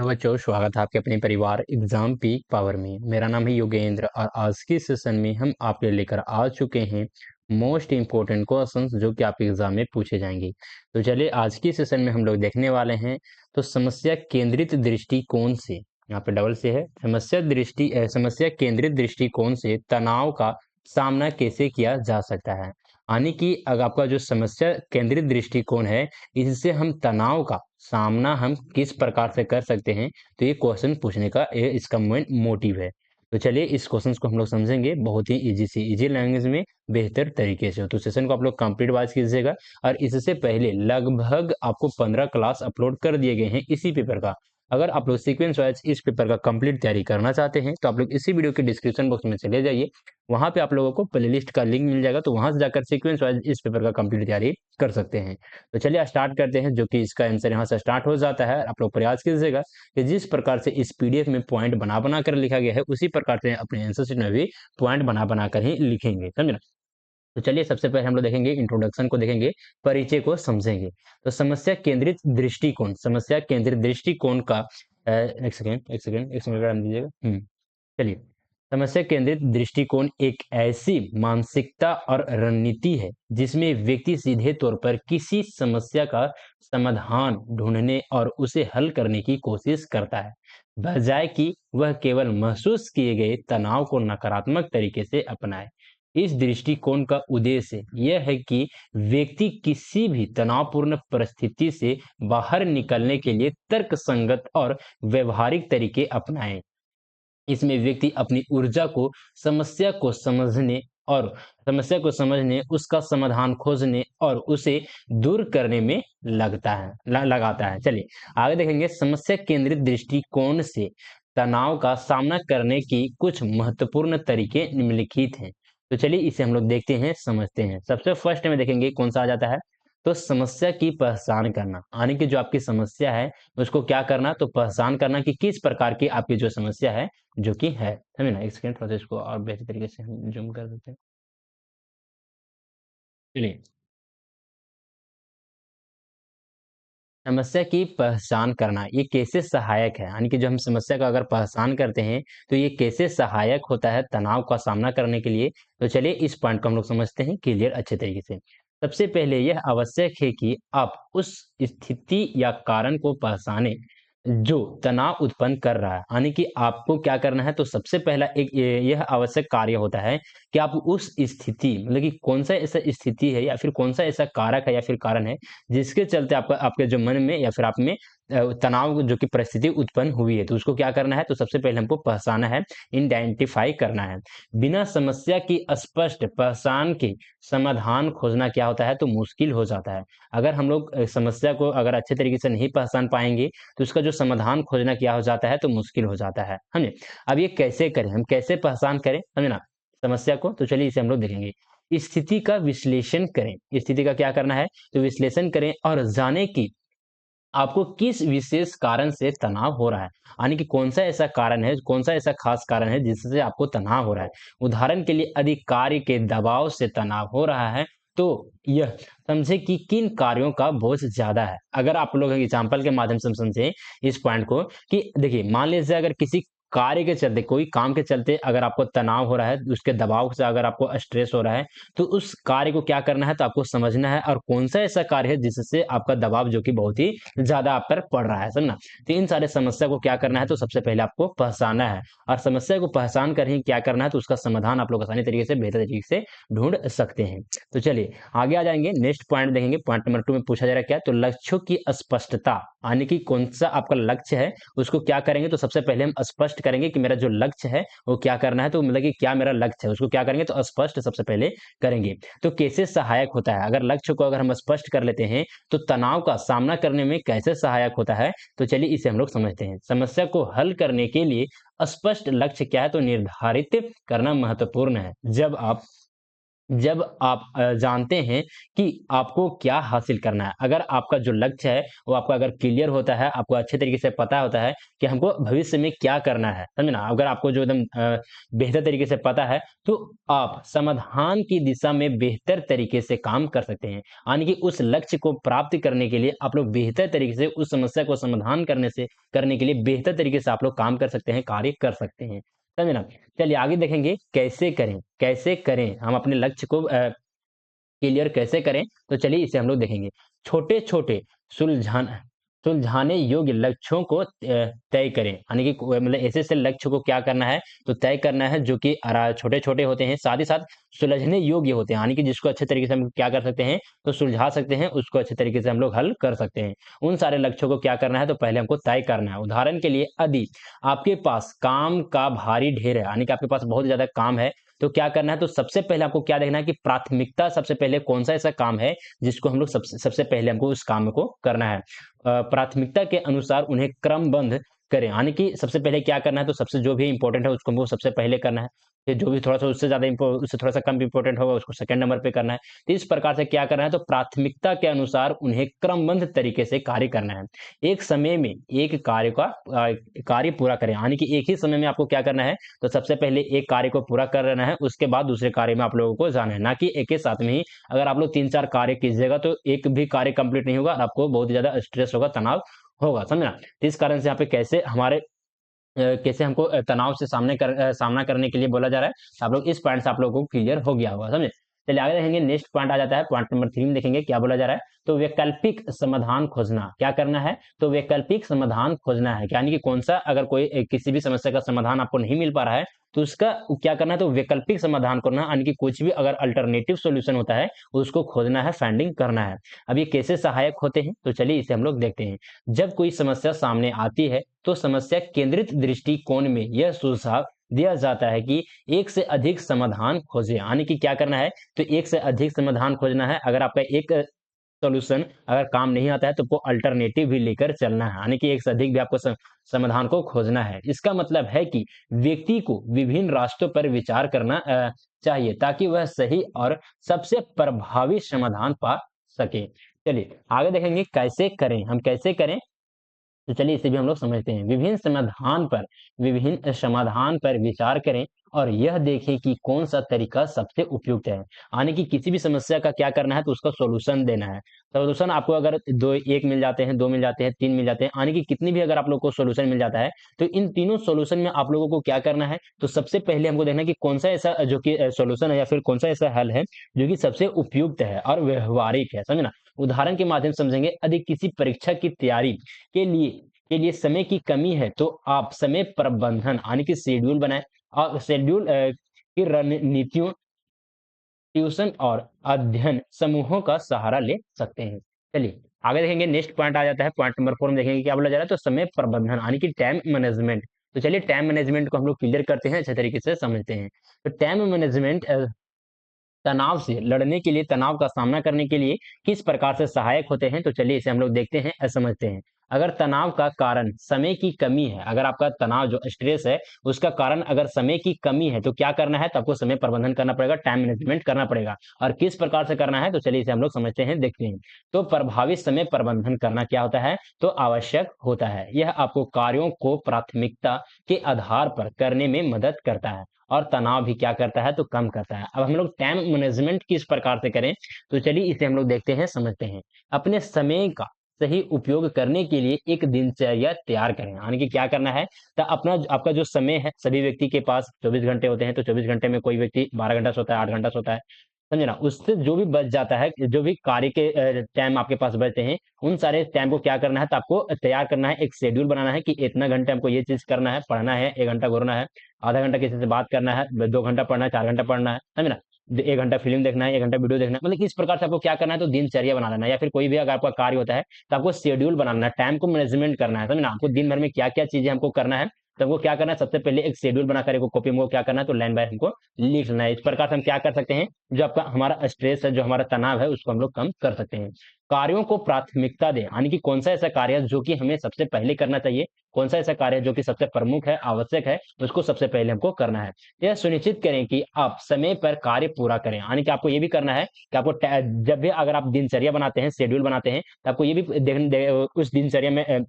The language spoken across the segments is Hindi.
हेलो बच्चों, स्वागत है आपके अपने परिवार एग्जाम पीक पावर में। मेरा नाम है योगेंद्र और आज के सेशन में हम आपके लिए लेकर आ चुके हैं मोस्ट इम्पोर्टेंट क्वेश्चंस जो कि आपके एग्जाम में पूछे जाएंगे। तो चलिए आज के सेशन में हम लोग देखने वाले हैं। तो समस्या केंद्रित दृष्टिकोण से, यहाँ पे डबल से है, समस्या केंद्रित दृष्टिकोण से तनाव का सामना कैसे किया जा सकता है। यानी कि अगर आपका जो समस्या केंद्रित दृष्टिकोण है, इससे हम तनाव का सामना हम किस प्रकार से कर सकते हैं, तो ये क्वेश्चन पूछने का ये इसका मेन मोटिव है। तो चलिए इस क्वेश्चंस को हम लोग समझेंगे बहुत ही इजी लैंग्वेज में, बेहतर तरीके से। तो सेशन को आप लोग कंप्लीट वाच कीजिएगा। और इससे पहले लगभग आपको 15 क्लास अपलोड कर दिए गए हैं इसी पेपर का। अगर आप लोग सीक्वेंस वाइज इस पेपर का कंप्लीट तैयारी करना चाहते हैं तो आप लोग इसी वीडियो के डिस्क्रिप्शन बॉक्स में चले जाइए। वहां पे आप लोगों को प्लेलिस्ट का लिंक मिल जाएगा, तो वहां से जाकर सीक्वेंस वाइज इस पेपर का कंप्लीट तैयारी कर सकते हैं। तो चलिए स्टार्ट करते हैं, जो कि इसका आंसर यहाँ से स्टार्ट हो जाता है। आप लोग प्रयास कीजिएगा कि जिस प्रकार से इस पीडीएफ में पॉइंट बना बना कर लिखा गया है उसी प्रकार से अपने आंसर शीट में भी पॉइंट बना बना कर ही लिखेंगे, समझे ना। तो चलिए सबसे पहले हम लोग देखेंगे इंट्रोडक्शन को, देखेंगे परिचय को समझेंगे। तो समस्या केंद्रित दृष्टिकोण का एक सेकेंड दीजिएगा। चलिए, समस्या केंद्रित दृष्टिकोण एक ऐसी मानसिकता और रणनीति है जिसमें व्यक्ति सीधे तौर पर किसी समस्या का समाधान ढूंढने और उसे हल करने की कोशिश करता है, बजाय कि वह केवल महसूस किए गए तनाव को नकारात्मक तरीके से अपनाए। इस दृष्टिकोण का उद्देश्य यह है कि व्यक्ति किसी भी तनावपूर्ण परिस्थिति से बाहर निकलने के लिए तर्कसंगत और व्यवहारिक तरीके अपनाए। इसमें व्यक्ति अपनी ऊर्जा को समस्या को समझने और उसका समाधान खोजने और उसे दूर करने में लगाता है। चलिए आगे देखेंगे, समस्या केंद्रित दृष्टिकोण से तनाव का सामना करने की कुछ महत्वपूर्ण तरीके निम्नलिखित हैं। तो चलिए इसे हम लोग देखते हैं, समझते हैं। सबसे फर्स्ट में देखेंगे कौन सा आ जाता है, तो समस्या की पहचान करना। यानी कि जो आपकी समस्या है उसको क्या करना, तो पहचान करना कि किस प्रकार की आपकी जो समस्या है जो कि है, समझे ना। एक सेकंड, थोड़ा सा इसको और बेहतर तरीके से हम जूम कर देते हैं। चलिए, समस्या की पहचान करना ये कैसे सहायक है, यानी कि जो हम समस्या का अगर पहचान करते हैं तो ये कैसे सहायक होता है तनाव का सामना करने के लिए। तो चलिए इस पॉइंट को हम लोग समझते हैं क्लियर अच्छे तरीके से। सबसे पहले यह आवश्यक है कि आप उस स्थिति या कारण को पहचाने जो तनाव उत्पन्न कर रहा है। यानी कि आपको क्या करना है, तो सबसे पहला एक यह आवश्यक कार्य होता है कि आप उस स्थिति, मतलब कि कौन सा ऐसा स्थिति है या फिर कौन सा ऐसा कारक है या फिर कारण है जिसके चलते आपका आपके जो मन में या फिर आप में तनाव जो कि परिस्थिति उत्पन्न हुई है, तो उसको क्या करना है, तो सबसे पहले हमको पहचाना है, आइडेंटिफाई करना है। बिना समस्या की स्पष्ट पहचान के समाधान खोजना क्या होता है, तो मुश्किल हो जाता है। अगर हम लोग समस्या को अगर अच्छे तरीके से नहीं पहचान पाएंगे तो उसका जो समाधान खोजना क्या हो जाता है, तो मुश्किल हो जाता है, समझे। अब ये कैसे करें, हम कैसे पहचान करें, समझे ना, समस्या को। तो चलिए इसे हम लोग देखेंगे। स्थिति का विश्लेषण करें। स्थिति का क्या करना है, तो विश्लेषण करें और जाने कि आपको किस विशेष कारण से तनाव हो रहा है। यानी कि कौन सा ऐसा कारण है, कौन सा ऐसा खास कारण है जिससे आपको तनाव हो रहा है। उदाहरण के लिए यदि कार्य के दबाव से तनाव हो रहा है तो यह समझे कि किन कार्यों का बोझ ज्यादा है। अगर आप लोग एग्जाम्पल के माध्यम से हम समझे इस पॉइंट को, कि देखिए मान लीजिए अगर किसी कार्य के चलते, कोई काम के चलते अगर आपको तनाव हो रहा है, उसके दबाव से अगर आपको स्ट्रेस हो रहा है, तो उस कार्य को क्या करना है, तो आपको समझना है और कौन सा ऐसा कार्य है जिससे आपका दबाव जो कि बहुत ही ज्यादा आप पर पड़ रहा है, समझना। तो इन सारे समस्या को क्या करना है, तो सबसे पहले आपको पहचानना है और समस्या को पहचान कर ही क्या करना है, तो उसका समाधान आप लोग आसानी तरीके से, बेहतर तरीके से ढूंढ सकते हैं। तो चलिए आगे आ जाएंगे, नेक्स्ट पॉइंट देखेंगे। पॉइंट नंबर 2 में पूछा जा रहा है क्या, तो लक्ष्यों की स्पष्टता। यानी कि कौन सा आपका लक्ष्य है उसको क्या करेंगे, तो सबसे पहले हम स्पष्ट करेंगे कि मेरा जो लक्ष्य है वो क्या करना है। तो मतलब कि क्या मेरा लक्ष्य है उसको क्या करेंगे, तो स्पष्ट सबसे पहले करेंगे। तो कैसे सहायक होता है, अगर लक्ष्य को अगर हम स्पष्ट कर लेते हैं तो तनाव का सामना करने में कैसे सहायक होता है। तो चलिए इसे हम लोग समझते हैं। समस्या को हल करने के लिए स्पष्ट लक्ष्य क्या है, तो निर्धारित करना महत्वपूर्ण है। जब आप जब आप जानते हैं कि आपको क्या हासिल करना है। अगर आपका जो लक्ष्य है, वो आपका अगर क्लियर होता है, आपको अच्छे तरीके से पता होता है कि हमको भविष्य में क्या करना है, समझे ना? अगर आपको जो एकदम बेहतर तरीके से पता है, तो आप समाधान की दिशा में बेहतर तरीके से काम कर सकते हैं। यानी कि उस लक्ष्य को प्राप्त करने के लिए आप लोग बेहतर तरीके से उस समस्या को समाधान करने के लिए बेहतर तरीके से आप लोग काम कर सकते हैं, कार्य कर सकते हैं। समझे ना? चलिए आगे देखेंगे कैसे करें हम अपने लक्ष्य को क्लियर कैसे करें? तो चलिए इसे हम लोग देखेंगे। छोटे-छोटे सुलझान सुलझाने योग्य लक्ष्यों को तय करें। यानी कि को मतलब ऐसे-ऐसे लक्ष्य को क्या करना है, तो तय करना है जो कि छोटे-छोटे होते हैं, साथ ही साथ सुलझने योग्य होते हैं। यानी कि जिसको अच्छे तरीके से हम क्या कर सकते हैं, तो सुलझा सकते हैं, उसको अच्छे तरीके से हम लोग हल कर सकते हैं। उन सारे लक्ष्यों को क्या करना है, तो पहले हमको तय करना है। उदाहरण के लिए यदि आपके पास काम का भारी ढेर है, यानी कि आपके पास बहुत ज़्यादा काम है, तो क्या करना है, तो सबसे पहले आपको क्या देखना है कि प्राथमिकता सबसे पहले कौन-सा ऐसा काम है, जिसको हम लोग सबसे सबसे पहले हमको उस काम को करना है। प्राथमिकता के अनुसार उन्हें क्रमबद्ध करें, यानी कि सबसे पहले क्या करना है, तो सबसे जो भी इम्पोर्टेंट है, उसको हमको सबसे पहले करना है। फिर जो भी थोड़ा-सा उससे ज़्यादा उससे थोड़ा-सा कम इम्पोर्टेंट होगा, उसको सेकंड नंबर पे करना है। तो इस प्रकार से क्या करना है, तो प्राथमिकता के अनुसार उन्हें क्रमबद्ध तरीके से कार्य करना है। एक समय में एक कार्य पूरा करें, यानी कि एक ही समय में आपको क्या करना है, तो सबसे पहले एक कार्य को पूरा कर लेना है, उसके बाद दूसरे कार्य में आप लोगों को जाना है, ना कि एक ही साथ में ही अगर आप लोग 3-4 कार्य कीजिएगा तो एक भी कार्य कंप्लीट नहीं होगा और आपको बहुत ही ज़्यादा स्ट्रेस होगा, तनाव होगा, समझे ना? तो इस कारण से यहाँ पे कैसे हमको तनाव से सामना करने के लिए बोला जा रहा है, तो आप लोग इस पॉइंट से आप लोगों को क्लियर हो गया होगा, समझे? चलिए आगे देखेंगे नेक्स्ट पॉइंट आ जाता है, पॉइंट नंबर 3 में देखेंगे क्या बोला जा रहा है, तो वैकल्पिक समाधान खोजना, क्या करना है? तो वैकल्पिक समाधान खोजना है, यानी कि कौन-सा अगर कोई किसी भी समस्या का समाधान आपको नहीं मिल पा रहा है, तो उसका क्या करना है, तो वैकल्पिक समाधान करना, यानी कि कुछ भी अगर अल्टरनेटिव सॉल्यूशन होता है, उसको खोजना है, फाइंडिंग करना है। अब ये कैसे सहायक होते हैं? तो चलिए इसे हम लोग देखते हैं। जब कोई समस्या सामने आती है, तो समस्या केंद्रित दृष्टिकोण में यह सुझाव दिया जाता है कि एक से अधिक समाधान खोजें, यानी कि क्या करना है, तो एक से अधिक समाधान खोजना है। अगर आपका एक सॉल्यूशन अगर काम नहीं आता है, तो आपको अल्टरनेटिव भी लेकर चलना है, यानी कि एक से अधिक भी आपको समाधान को खोजना है। इसका मतलब है कि व्यक्ति को विभिन्न रास्तों पर विचार करना चाहिए, ताकि वह सही और सबसे प्रभावी समाधान पा सके। चलिए आगे देखेंगे कैसे करें, तो चलिए इसे भी हम लोग समझते हैं। विभिन्न समाधान पर विचार करें और यह देखें कि कौन-सा तरीका सबसे उपयुक्त है। यानी कि किसी भी समस्या का क्या करना है, तो उसका सॉल्यूशन देना है। सॉल्यूशन आपको अगर 1 मिल जाते हैं, 2 मिल जाते हैं, 3 मिल जाते हैं, यानी कि कितनी भी अगर आप लोग को सॉल्यूशन मिल जाता है, तो इन तीनों सॉल्यूशन में आप लोगों को क्या करना है, तो सबसे पहले हमको देखना है कि कौन-सा ऐसा जो कि सॉल्यूशन है या फिर कौन-सा ऐसा हल है, जो कि सबसे उपयुक्त है और व्यावहारिक है, समझे ना? उदाहरण के माध्यम से समझेंगे, यदि किसी परीक्षा की तैयारी के लिए समय की कमी है, तो आप समय प्रबंधन यानी कि शेड्यूल बनाएँ और शेड्यूल की रणनीतियों, ट्यूशन और अध्ययन समूहों का सहारा ले सकते हैं। चलिए, आगे देखेंगे नेक्स्ट पॉइंट आ जाता है, पॉइंट नंबर 4 में देखेंगे क्या बोला जा रहा है, तो समय प्रबंधन यानी कि टाइम मैनेजमेंट। तो चलिए टाइम मैनेजमेंट को हम लोग क्लियर करते हैं, अच्छे तरीके से समझते हैं। तो टाइम मैनेजमेंट तनाव से लड़ने के लिए, तनाव का सामना करने के लिए किस प्रकार से सहायक होते हैं, तो चलिए इसे हम लोग देखते हैं, समझते हैं। अगर तनाव का कारण समय की कमी है, अगर आपका तनाव जो स्ट्रेस है, उसका कारण अगर समय की कमी है, तो क्या करना है, तो आपको समय प्रबंधन करना पड़ेगा, टाइम मैनेजमेंट करना पड़ेगा। और किस प्रकार से करना है, तो चलिए इसे हम लोग समझते हैं, देखते हैं। तो प्रभावी समय प्रबंधन करना क्या होता है, तो आवश्यक होता है। यह आपको कार्यों को प्राथमिकता के आधार पर करने में मदद करता है। और तनाव भी क्या करता है, तो कम करता है। अब हम लोग टाइम मैनेजमेंट किस प्रकार से करें, तो चलिए इसे हम लोग देखते हैं, समझते हैं। अपने समय का सही उपयोग करने के लिए एक दिनचर्या तैयार करें, यानी कि क्या करना है, तो आपका जो समय है, सभी व्यक्ति के पास 24 घंटे होते हैं, तो 24 घंटे में कोई व्यक्ति 12 घंटा सोता है, 8 घंटा सोता है, समझे ना? उससे जो भी बच जाता है, जो भी कार्य के टाइम आपके पास बचते हैं, उन सारे टाइम को क्या करना है, तो आपको तैयार करना है, एक शेड्यूल बनाना है कि इतना घंटे हमको ये चीज़ करना है, पढ़ना है, 1 घंटा घूरना है, आधा घंटा किसी से बात करना है, 2 घंटा पढ़ना है, 4 घंटा पढ़ना है, समझे ना? 1 घंटा फ़िल्म देखना है, 1 घंटा वीडियो देखना है, मतलब कि इस प्रकार से आपको क्या करना है, तो दिनचर्या बना लेना है, या फिर कोई भी अगर आपका कार्य होता है, तो आपको शेड्यूल बनाना है, टाइम को मैनेजमेंट करना है, समझे ना? आपको दिन भर में क्या-क्या चीज़ें हमको करना है, तो हमको क्या करना है, सबसे पहले एक शेड्यूल बनाकर एक कॉपी में क्या करना है, तो लाइन बाय हमको लिखना है। इस प्रकार से हम क्या कर सकते हैं, जो आपका हमारा स्ट्रेस है, जो हमारा तनाव है, उसको हम लोग कम कर सकते हैं। कार्यों को प्राथमिकता दें, यानी कि कौन सा ऐसा कार्य है जो कि हमें सबसे पहले करना चाहिए, कौन सा ऐसा कार्य है जो कि सबसे प्रमुख है, आवश्यक है, उसको सबसे पहले हमको करना है। यह सुनिश्चित करें कि आप समय पर कार्य पूरा करें, यानी कि आपको ये भी करना है कि आपको जब भी अगर आप दिनचर्या बनाते हैं, शेड्यूल बनाते हैं, तो आपको ये भी उस दिनचर्या में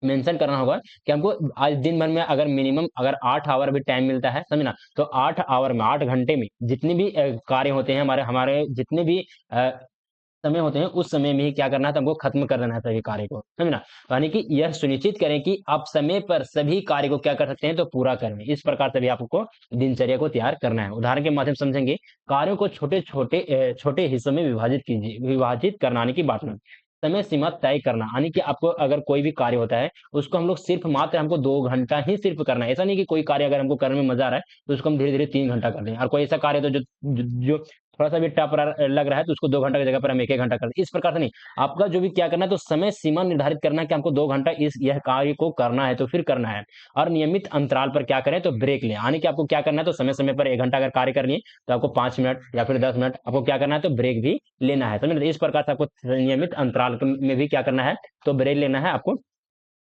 मेंशन करना होगा कि हमको आज दिन भर में अगर मिनिमम अगर 8 आवर भी टाइम मिलता है, समझे ना? तो 8 आवर में 8 घंटे में जितने भी कार्य होते हैं हमारे हमारे जितने भी समय होते हैं, उस समय में ही क्या करना है, तो हमको खत्म कर देना है सभी कार्य को, समझे ना? यानी कि यह सुनिश्चित करें कि आप समय पर सभी कार्य को क्या कर सकते हैं, तो पूरा करें। इस प्रकार से भी आपको दिनचर्या को तैयार करना है। उदाहरण के माध्यम से समझेंगे, कार्यों को छोटे-छोटे छोटे हिस्सों में विभाजित कीजिए, विभाजित करना यानी कि बाँटना। समय सीमा तय करना, यानी कि आपको अगर कोई भी कार्य होता है, उसको हम लोग सिर्फ़ मात्र हमको 2 घंटा ही सिर्फ़ करना है। ऐसा नहीं कि कोई कार्य अगर हमको करने में मज़ा आ रहा है, तो उसको हम धीरे-धीरे 3 घंटा कर लें और कोई ऐसा कार्य तो जो थोड़ा-सा भी टफ लग रहा है तो उसको 2 घंटा की जगह पर हम 1-1 घंटा कर दें। इस प्रकार से नहीं, आपका जो भी क्या करना है, तो समय सीमा निर्धारित करना है कि हमको 2 घंटा इस यह कार्य को करना है तो फिर करना है। और नियमित अंतराल पर क्या करें, तो ब्रेक लें। यानी कि आपको क्या करना है, तो समय-समय पर 1 घंटा अगर कार्य कर लिए तो आपको 5 मिनट या फिर 10 मिनट आपको क्या करना है, तो ब्रेक भी लेना है। समझ रहे? इस प्रकार से आपको नियमित अंतराल में भी क्या करना है, तो ब्रेक लेना है आपको,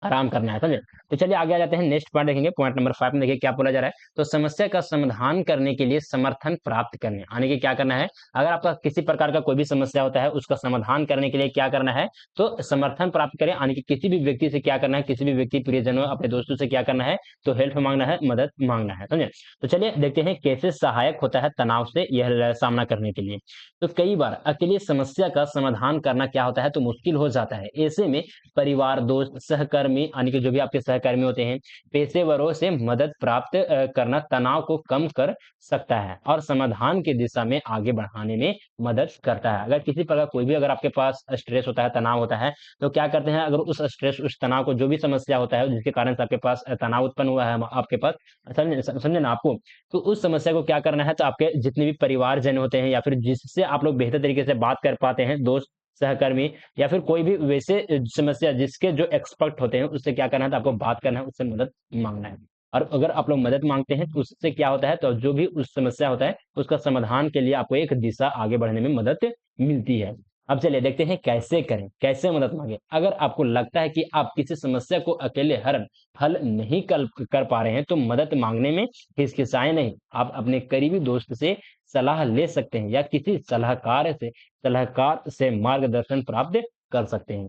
आराम करना है, समझे? तो चलिए आगे आ जाते हैं, नेक्स्ट पॉइंट देखेंगे, पॉइंट नंबर 5 में देखिए क्या बोला जा रहा है, तो समस्या का समाधान करने के लिए समर्थन प्राप्त करने, यानी कि क्या करना है, अगर आपका किसी प्रकार का कोई भी समस्या होता है, उसका समाधान करने के लिए क्या करना है, तो समर्थन प्राप्त करें, यानी कि किसी भी व्यक्ति से क्या करना है, किसी भी व्यक्ति, प्रियजनों, अपने दोस्तों से क्या करना है, तो हेल्प माँगना है, मदद माँगना है, समझे? तो चलिए देखते हैं कैसे सहायक होता है तनाव से यह सामना करने के लिए। तो कई बार अकेले समस्या का समाधान करना क्या होता है, तो मुश्किल हो जाता है। ऐसे में परिवार, दोस्त, सहकर्मी यानी कि जो भी आपके सहकर्मी होते हैं, पेशेवरों से मदद प्राप्त करना तनाव को कम कर सकता है और समाधान की दिशा में आगे बढ़ाने में मदद करता है। अगर किसी प्रकार कोई भी अगर आपके पास स्ट्रेस होता है, तनाव होता है, तो क्या करते हैं, अगर उस स्ट्रेस, उस तनाव को जो भी समस्या होता है, जिसके कारण से आपके पास तनाव उत्पन्न हुआ है आपके पास, समझे ना आपको? तो उस समस्या को क्या करना है, तो आपके जितने भी परिवारजन होते हैं या फिर जिससे आप लोग बेहतर तरीके से बात कर पाते हैं, दोस्त, सहकर्मी या फिर कोई भी वैसे समस्या जिसके जो एक्सपर्ट होते हैं, उससे क्या करना है, तो आपको बात करना है, उससे मदद माँगना है। और अगर आप लोग मदद माँगते हैं, तो उससे क्या होता है, तो जो भी उस समस्या होता है, उसका समाधान के लिए आपको एक दिशा आगे बढ़ने में मदद मिलती है। अब चलिए देखते हैं कैसे करें, कैसे मदद माँगे? अगर आपको लगता है कि आप किसी समस्या को अकेले हर हल नहीं कल कर पा रहे हैं, तो मदद माँगने में हिचकिचाएँ नहीं। आप अपने करीबी दोस्त से सलाह ले सकते हैं या किसी सलाहकार से मार्गदर्शन प्राप्त कर सकते हैं।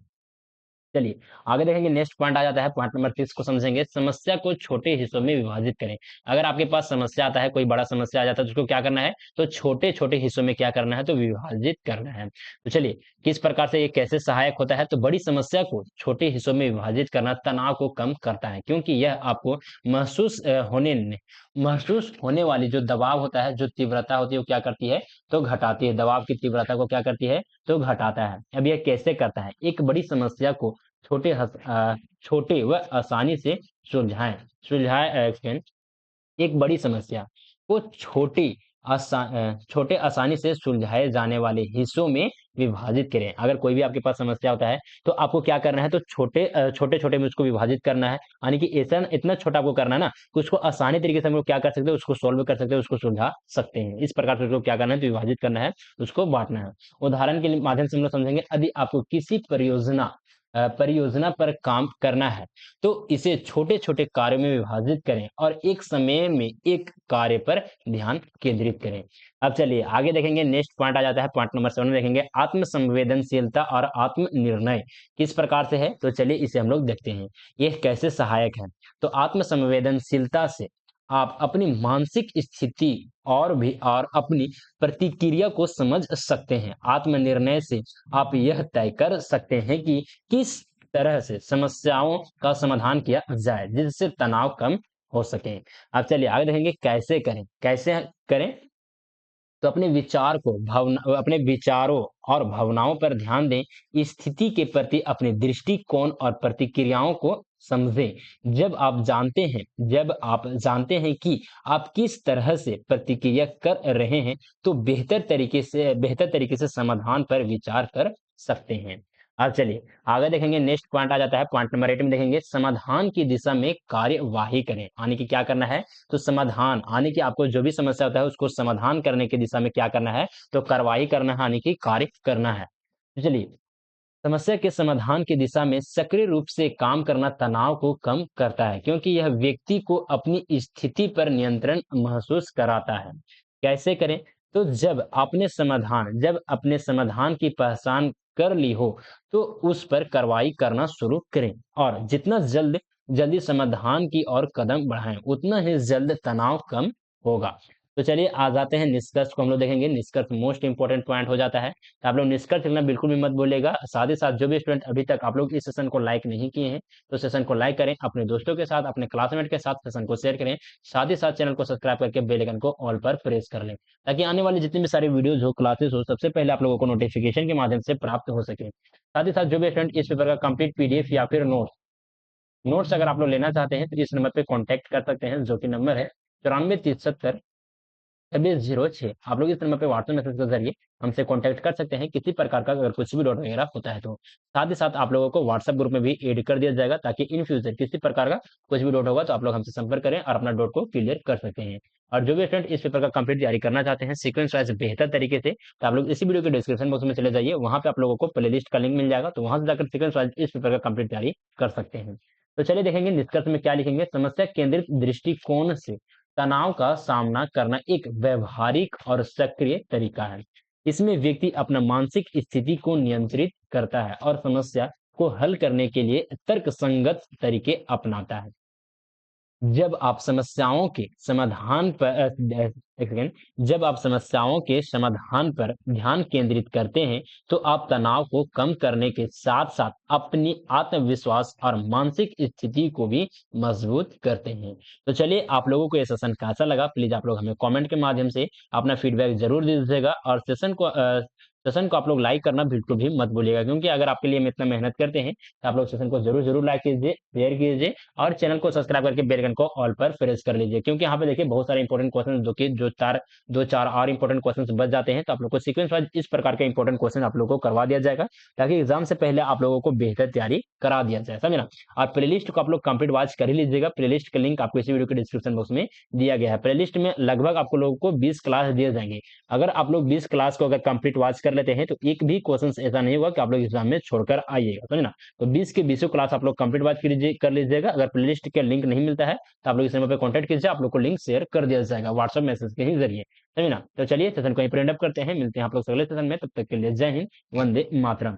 चलिए, आगे देखेंगे, नेक्स्ट पॉइंट आ जाता है, पॉइंट नंबर 30 को समझेंगे, समस्या को छोटे हिस्सों में विभाजित करें। अगर आपके पास समस्या आता है, कोई बड़ा समस्या आ जाता है, तो उसको क्या करना है, तो छोटे-छोटे हिस्सों में क्या करना है, तो विभाजित करना है। तो चलिए, किस प्रकार से ये कैसे सहायक होता है, तो बड़ी समस्या को छोटे हिस्सों में विभाजित करना तनाव को कम करता है, क्योंकि यह आपको महसूस होने वाली जो दबाव होता है, जो तीव्रता होती है, वो क्या करती है, तो घटाती है। दबाव की तीव्रता को क्या करती है, तो घटाता है। अब यह कैसे करता है? एक बड़ी समस्या को छोटे व आसानी से सुलझाएँ सुलझाए एक बड़ी समस्या को छोटे आसानी से सुलझाए जाने वाले हिस्सों में विभाजित करें। अगर कोई भी आपके पास समस्या होता है, तो आपको क्या करना है, तो छोटे-छोटे में उसको विभाजित करना है। यानी कि ऐसा इतना छोटा आपको करना है ना, कि उसको आसानी तरीके से हम लोग क्या कर सकते हैं, उसको सॉल्व कर सकते हैं, उसको सुलझा सकते हैं। इस प्रकार से उसको क्या करना है, तो विभाजित करना है, उसको बाँटना है। उदाहरण के लिए माध्यम से हम लोग समझेंगे, यदि आपको किसी परियोजना पर काम करना है, तो इसे छोटे-छोटे कार्यों में विभाजित करें और एक समय में एक कार्य पर ध्यान केंद्रित करें। अब चलिए आगे देखेंगे, नेक्स्ट पॉइंट आ जाता है, पॉइंट नंबर 7 में देखेंगे, आत्म-संवेदनशीलता और आत्म-निर्णय किस प्रकार से है? तो चलिए इसे हम लोग देखते हैं, ये कैसे सहायक है। तो आत्म-संवेदनशीलता से आप अपनी मानसिक स्थिति और अपनी प्रतिक्रिया को समझ सकते हैं। आत्म-निर्णय से आप यह तय कर सकते हैं कि किस तरह से समस्याओं का समाधान किया जाए, जिससे तनाव कम हो सके। अब चलिए आगे देखेंगे कैसे करें? कैसे करें? तो अपने विचारों और भावनाओं पर ध्यान दें, स्थिति के प्रति अपने दृष्टिकोण और प्रतिक्रियाओं को समझें। जब आप जानते हैं कि आप किस तरह से प्रतिक्रिया कर रहे हैं, तो बेहतर तरीके से समाधान पर विचार कर सकते हैं। अब चलिए आगे देखेंगे, नेक्स्ट पॉइंट आ जाता है पॉइंट नंबर 8 में देखेंगे, समाधान की दिशा में कार्यवाही करें। यानी कि क्या करना है, तो समाधान यानी कि आपको जो भी समस्या होता है उसको समाधान करने की दिशा में क्या करना है, तो कार्रवाई करना है, यानी कि कार्य करना है। तो चलिए, समस्या के समाधान की दिशा में सक्रिय रूप से काम करना तनाव को कम करता है, क्योंकि यह व्यक्ति को अपनी स्थिति पर नियंत्रण महसूस कराता है। कैसे करें, तो जब अपने समाधान की पहचान कर ली हो, तो उस पर कार्रवाई करना शुरू करें, और जितना जल्दी समाधान की ओर कदम बढ़ाएं, उतना ही जल्द तनाव कम होगा। तो चलिए आ जाते हैं निष्कर्ष को हम लोग देखेंगे। निष्कर्ष मोस्ट इंपोर्टेंट पॉइंट हो जाता है, तो आप लोग निष्कर्ष लिखना बिल्कुल भी मत भूलिएगा। साथ ही साथ जो भी स्टूडेंट अभी तक आप लोग इस सेशन को लाइक नहीं किए हैं, तो सेशन को लाइक करें, अपने दोस्तों के साथ, अपने क्लासमेट के साथ सेशन को शेयर करें। साथ ही साथ चैनल को सब्सक्राइब करके बेल आइकन को ऑल पर प्रेस कर लें, ताकि आने वाली जितनी भी सारी वीडियोज हो, क्लासेस हो, सबसे पहले आप लोगों को नोटिफिकेशन के माध्यम से प्राप्त हो सके। साथ ही साथ जो भी स्टूडेंट इस पेपर का कंप्लीट पीडीएफ या फिर नोट्स अगर आप लोग लेना चाहते हैं, तो इस नंबर पे कॉन्टैक्ट कर सकते हैं, जो कि नंबर है 94 370 2606। आप लोग इस नंबर पे व्हाट्सएप मैसेज के जरिए हमसे कांटेक्ट कर सकते हैं, किसी प्रकार का अगर कुछ भी डाउट वगैरह होता है तो। साथ ही साथ आप लोगों को व्हाट्सएप ग्रुप में भी ऐड कर दिया जाएगा, ताकि इन फ्यूचर किसी प्रकार का कुछ भी डाउट होगा तो आप लोग हमसे संपर्क करें और अपना डाउट को क्लियर कर सकते हैं। और जो भी स्टूडेंट इस पेपर का कंप्लीट तैयारी करना चाहते हैं सीक्वेंस वाइज बेहतर तरीके से, तो आप लोग इसी वीडियो के डिस्क्रिप्शन बॉक्स में चले जाइए, वहां पे आप लोगों को प्लेलिस्ट का लिंक मिल जाएगा, तो वहां से जाकर सीक्वेंस वाइज इस पेपर का कंप्लीट तैयारी कर सकते हैं। तो चलिए देखेंगे निष्कर्ष में क्या लिखेंगे, समस्या केंद्रित दृष्टिकोण से तनाव का सामना करना एक व्यवहारिक और सक्रिय तरीका है। इसमें व्यक्ति अपना मानसिक स्थिति को नियंत्रित करता है और समस्या को हल करने के लिए तर्कसंगत तरीके अपनाता है। जब आप समस्याओं के समाधान पर एक सेकंड जब आप समस्याओं के समाधान पर ध्यान केंद्रित करते हैं, तो आप तनाव को कम करने के साथ-साथ अपनी आत्मविश्वास और मानसिक स्थिति को भी मजबूत करते हैं। तो चलिए, आप लोगों को ये सेशन कैसा लगा? प्लीज़ आप लोग हमें कमेंट के माध्यम से अपना फीडबैक ज़रूर दीजिएगा, और सेशन को आप लोग लाइक करना बिल्कुल भी मत भूलिएगा, क्योंकि अगर आपके लिए हम इतना मेहनत करते हैं, तो आप लोग सेशन को ज़रूर लाइक कीजिए, शेयर कीजिए, और चैनल को सब्सक्राइब करके बेल आइकन को ऑल पर प्रेस कर लीजिए, क्योंकि यहाँ पे देखिए बहुत सारे इंपॉर्टेंट क्वेश्चन जो कि दो चार और इंपॉर्टेंट क्वेश्चन बच जाते हैं, तो आप लोग को सीक्वेंस वाइज इस प्रकार के इंपॉर्टेंट क्वेश्चन आप लोग को करवा दिया जाएगा, ताकि एग्जाम से पहले आप लोगों को बेहतर तैयारी करा दिया जाए, समझे ना। और प्लेलिस्ट को आप लोग कंप्लीट वॉच कर ही लीजिएगा, प्लेलिस्ट का लिंक आपको इसी वीडियो के डिस्क्रिप्शन बॉक्स में दिया गया है। प्लेलिस्ट में लगभग आपको लोगों को 20 क्लास दिए जाएंगे। अगर आप लोग 20 क्लास को अगर कंप्लीट वॉच कर लेते हैं, तो एक भी क्वेश्चन ऐसा नहीं होगा कि आप लोग एग्जाम में छोड़कर आइएगा, समझे ना। तो 20 के 20 क्लास आप लोग कंप्लीट वॉच कर लीजिएगा। अगर प्लेलिस्ट का लिंक नहीं मिलता है, तो आप लोग इस नंबर पे कांटेक्ट कीजिए, आप लोग को लिंक शेयर कर दिया जाएगा व्हाट्सएप मैसेज के ही जरिए, समझे ना। तो चलिए सेशन को यहीं पर एंड अप करते हैं, मिलते हैं आप लोग अगले सेशन में, तब तक के लिए जय हिंद, वंदे मातरम।